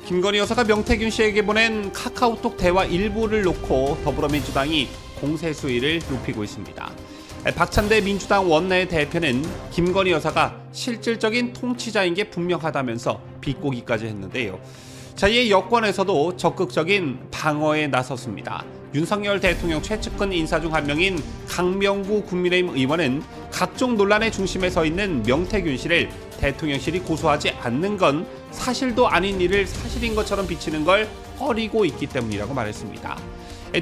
김건희 여사가 명태균 씨에게 보낸 카카오톡 대화 일부를 놓고 더불어민주당이 공세 수위를 높이고 있습니다. 박찬대 민주당 원내 대표는 김건희 여사가 실질적인 통치자인 게 분명하다면서 비꼬기까지 했는데요. 자, 이에 여권에서도 적극적인 방어에 나섰습니다. 윤석열 대통령 최측근 인사 중 한 명인 강명구 국민의힘 의원은 각종 논란의 중심에 서 있는 명태균 씨를 대통령실이 고소하지 않는 건 사실도 아닌 일을 사실인 것처럼 비치는 걸 꺼리고 있기 때문이라고 말했습니다.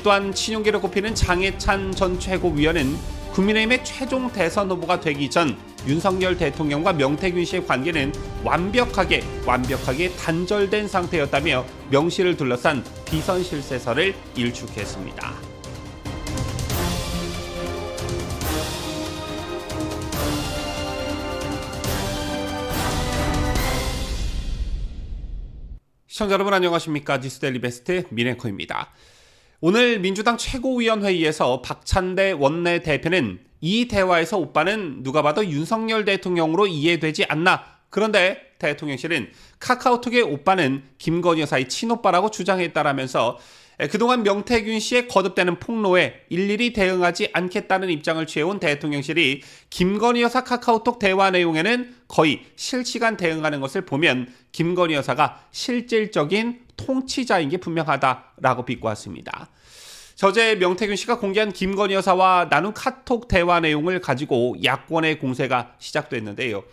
또한 친윤계로 꼽히는 장해찬 전 최고위원은 국민의힘의 최종 대선 후보가 되기 전 윤석열 대통령과 명태균 씨의 관계는 완벽하게 단절된 상태였다며 명 씨를 둘러싼 비선 실세설을 일축했습니다. 시청자 여러분 안녕하십니까? 뉴스데일리 베스트 민앵커입니다. 오늘 민주당 최고위원회의에서 박찬대 원내 대표는 이 대화에서 오빠는 누가 봐도 윤석열 대통령으로 이해되지 않나. 그런데 대통령실은 카카오톡의 오빠는 김건희 여사의 친오빠라고 주장했다라면서 그동안 명태균 씨의 거듭되는 폭로에 일일이 대응하지 않겠다는 입장을 취해온 대통령실이 김건희 여사 카카오톡 대화 내용에는 거의 실시간 대응하는 것을 보면 김건희 여사가 실질적인 통치자인 게 분명하다라고 비꼬았습니다. 어제 명태균 씨가 공개한 김건희 여사와 나눈 카톡 대화 내용을 가지고 야권의 공세가 시작됐는데요.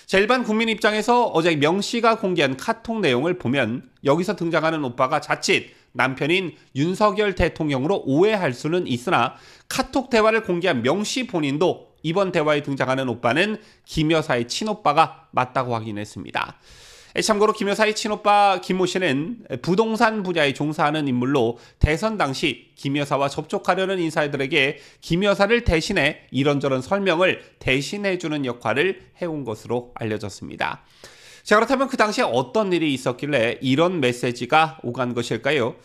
자, 일반 국민 입장에서 어제 명 씨가 공개한 카톡 내용을 보면 여기서 등장하는 오빠가 자칫 남편인 윤석열 대통령으로 오해할 수는 있으나 카톡 대화를 공개한 명 씨 본인도 이번 대화에 등장하는 오빠는 김 여사의 친오빠가 맞다고 확인했습니다. 참고로 김 여사의 친오빠 김모 씨는 부동산 분야에 종사하는 인물로 대선 당시 김 여사와 접촉하려는 인사들에게 김 여사를 대신해 이런저런 설명을 대신해주는 역할을 해온 것으로 알려졌습니다. 자, 그렇다면 그 당시에 어떤 일이 있었길래 이런 메시지가 오간 것일까요?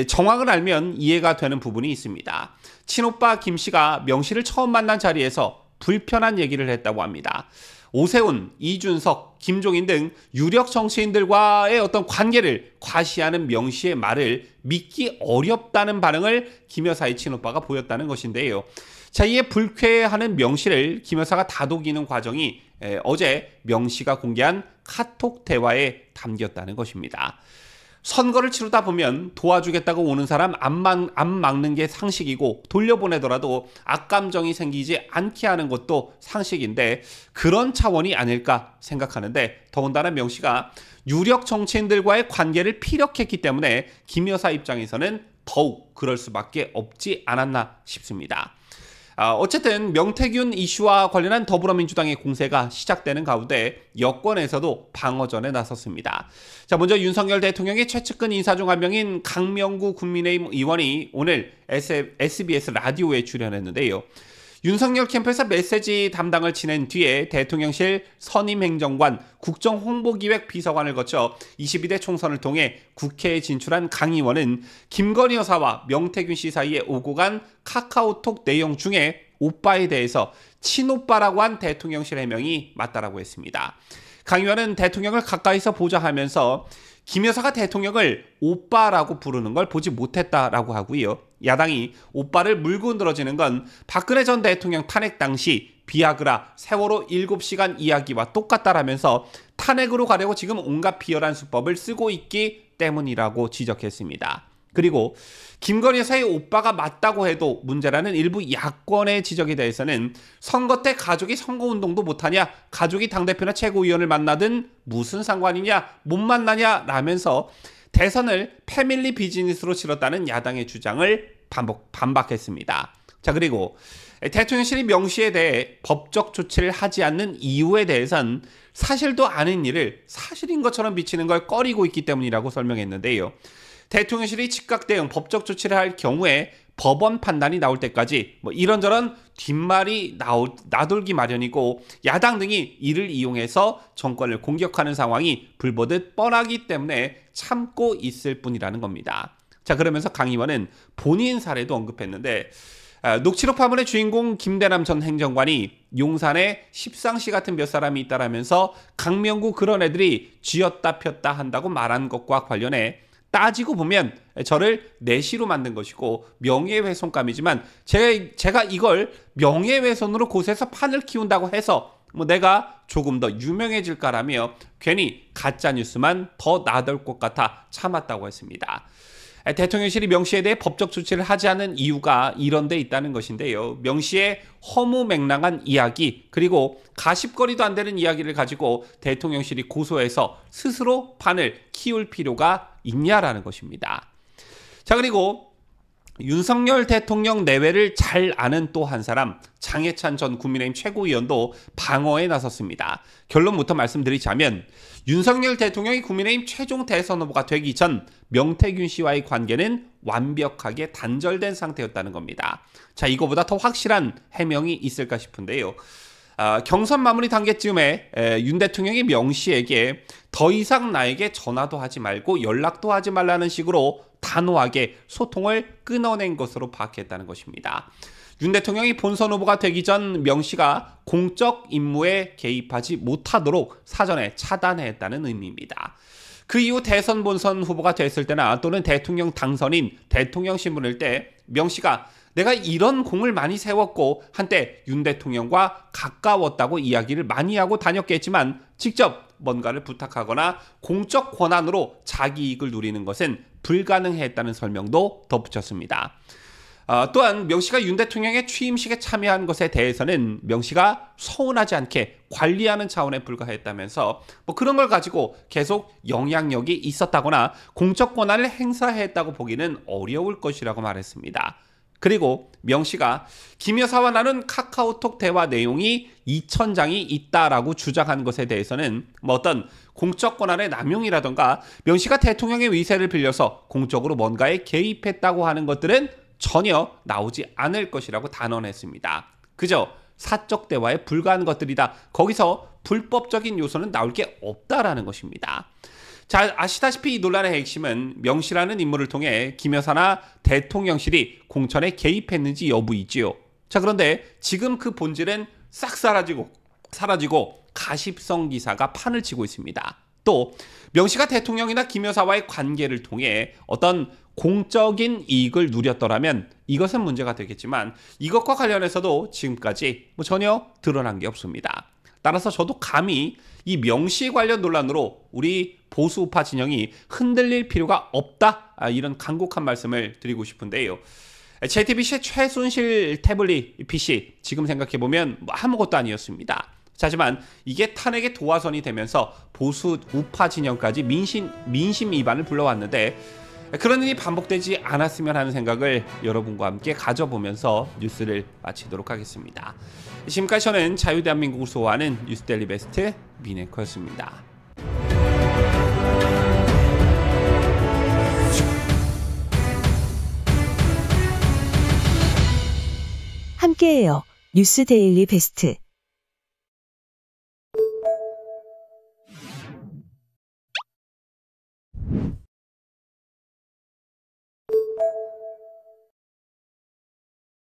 정황을 알면 이해가 되는 부분이 있습니다. 친오빠 김 씨가 명 씨를 처음 만난 자리에서 불편한 얘기를 했다고 합니다. 오세훈, 이준석, 김종인 등 유력 정치인들과의 어떤 관계를 과시하는 명 씨의 말을 믿기 어렵다는 반응을 김 여사의 친오빠가 보였다는 것인데요. 자, 이에 불쾌해하는 명 씨를 김 여사가 다독이는 과정이 어제 명 씨가 공개한 카톡 대화에 담겼다는 것입니다. 선거를 치르다 보면 도와주겠다고 오는 사람 안 막는 게 상식이고 돌려보내더라도 악감정이 생기지 않게 하는 것도 상식인데 그런 차원이 아닐까 생각하는데 더군다나 명 씨가 유력 정치인들과의 관계를 피력했기 때문에 김 여사 입장에서는 더욱 그럴 수밖에 없지 않았나 싶습니다. 어쨌든 명태균 이슈와 관련한 더불어민주당의 공세가 시작되는 가운데 여권에서도 방어전에 나섰습니다. 자, 먼저 윤석열 대통령의 최측근 인사 중 한 명인 강명구 국민의힘 의원이 오늘 SBS 라디오에 출연했는데요. 윤석열 캠프에서 메시지 담당을 지낸 뒤에 대통령실 선임행정관 국정홍보기획 비서관을 거쳐 22대 총선을 통해 국회에 진출한 강 의원은 김건희 여사와 명태균 씨 사이에 오고 간 카카오톡 내용 중에 오빠에 대해서 친오빠라고 한 대통령실 해명이 맞다라고 했습니다. 강 의원은 대통령을 가까이서 보자 하면서 김 여사가 대통령을 오빠라고 부르는 걸 보지 못했다라고 하고요. 야당이 오빠를 물고 늘어지는 건 박근혜 전 대통령 탄핵 당시 비아그라 세월호 7시간 이야기와 똑같다라면서 탄핵으로 가려고 지금 온갖 비열한 수법을 쓰고 있기 때문이라고 지적했습니다. 그리고 김건희 여사의 오빠가 맞다고 해도 문제라는 일부 야권의 지적에 대해서는 선거 때 가족이 선거운동도 못하냐, 가족이 당대표나 최고위원을 만나든 무슨 상관이냐, 못 만나냐 라면서 대선을 패밀리 비즈니스로 치렀다는 야당의 주장을 반박했습니다. 자, 그리고 대통령실이 명 씨에 대해 법적 조치를 하지 않는 이유에 대해선 사실도 아닌 일을 사실인 것처럼 비치는 걸 꺼리고 있기 때문이라고 설명했는데요. 대통령실이 즉각 대응, 법적 조치를 할 경우에 법원 판단이 나올 때까지 이런저런 뒷말이 나돌기 마련이고 야당 등이 이를 이용해서 정권을 공격하는 상황이 불보듯 뻔하기 때문에 참고 있을 뿐이라는 겁니다. 자, 그러면서 강 의원은 본인 사례도 언급했는데 녹취록 파문의 주인공 김대남 전 행정관이 용산에 십상시 같은 몇 사람이 있다라면서 강명구 그런 애들이 쥐었다 폈다 한다고 말한 것과 관련해 따지고 보면 저를 내시로 만든 것이고 명예훼손감이지만 제가 이걸 명예훼손으로 고소해서 판을 키운다고 해서 내가 조금 더 유명해질까라며 괜히 가짜뉴스만 더 나돌 것 같아 참았다고 했습니다. 대통령실이 명 씨에 대해 법적 조치를 하지 않은 이유가 이런 데 있다는 것인데요. 명 씨의 허무맹랑한 이야기 그리고 가십거리도 안 되는 이야기를 가지고 대통령실이 고소해서 스스로 판을 키울 필요가 있냐라는 것입니다. 자, 그리고 윤석열 대통령 내외를 잘 아는 또 한 사람 장해찬 전 국민의힘 최고위원도 방어에 나섰습니다. 결론부터 말씀드리자면 윤석열 대통령이 국민의힘 최종 대선 후보가 되기 전 명태균 씨와의 관계는 완벽하게 단절된 상태였다는 겁니다. 자, 이거보다 더 확실한 해명이 있을까 싶은데요. 경선 마무리 단계쯤에 윤 대통령이 명 씨에게 더 이상 나에게 전화도 하지 말고 연락도 하지 말라는 식으로 단호하게 소통을 끊어낸 것으로 파악했다는 것입니다. 윤 대통령이 본선 후보가 되기 전 명 씨가 공적 임무에 개입하지 못하도록 사전에 차단했다는 의미입니다. 그 이후 대선 본선 후보가 됐을 때나 또는 대통령 당선인 대통령 신분일 때 명 씨가 내가 이런 공을 많이 세웠고 한때 윤 대통령과 가까웠다고 이야기를 많이 하고 다녔겠지만 직접 뭔가를 부탁하거나 공적 권한으로 자기 이익을 누리는 것은 불가능했다는 설명도 덧붙였습니다. 또한 명 씨가 윤 대통령의 취임식에 참여한 것에 대해서는 명 씨가 서운하지 않게 관리하는 차원에 불과했다면서 그런 걸 가지고 계속 영향력이 있었다거나 공적 권한을 행사했다고 보기는 어려울 것이라고 말했습니다. 그리고 명 씨가 김 여사와 나눈 카카오톡 대화 내용이 2,000장이 있다라고 주장한 것에 대해서는 어떤 공적 권한의 남용이라던가 명 씨가 대통령의 위세를 빌려서 공적으로 뭔가에 개입했다고 하는 것들은 전혀 나오지 않을 것이라고 단언했습니다. 그저 사적 대화에 불과한 것들이다. 거기서 불법적인 요소는 나올 게 없다라는 것입니다. 자, 아시다시피 이 논란의 핵심은 명 씨라는 인물을 통해 김 여사나 대통령실이 공천에 개입했는지 여부이지요. 자, 그런데 지금 그 본질은 싹 사라지고 가십성 기사가 판을 치고 있습니다. 또 명 씨가 대통령이나 김 여사와의 관계를 통해 어떤 공적인 이익을 누렸더라면 이것은 문제가 되겠지만 이것과 관련해서도 지금까지 전혀 드러난 게 없습니다. 따라서 저도 감히 이 명 씨 관련 논란으로 우리 보수 우파 진영이 흔들릴 필요가 없다, 이런 간곡한 말씀을 드리고 싶은데요. JTBC의 최순실 태블릿 PC 지금 생각해보면 아무것도 아니었습니다. 하지만 이게 탄핵의 도화선이 되면서 보수 우파 진영까지 민심 위반을 불러왔는데 그런 일이 반복되지 않았으면 하는 생각을 여러분과 함께 가져보면서 뉴스를 마치도록 하겠습니다. 지금까지 저는 자유대한민국을 수호하는 뉴스데일리 베스트 민앵커였습니다. 함께해요. 뉴스데일리 베스트.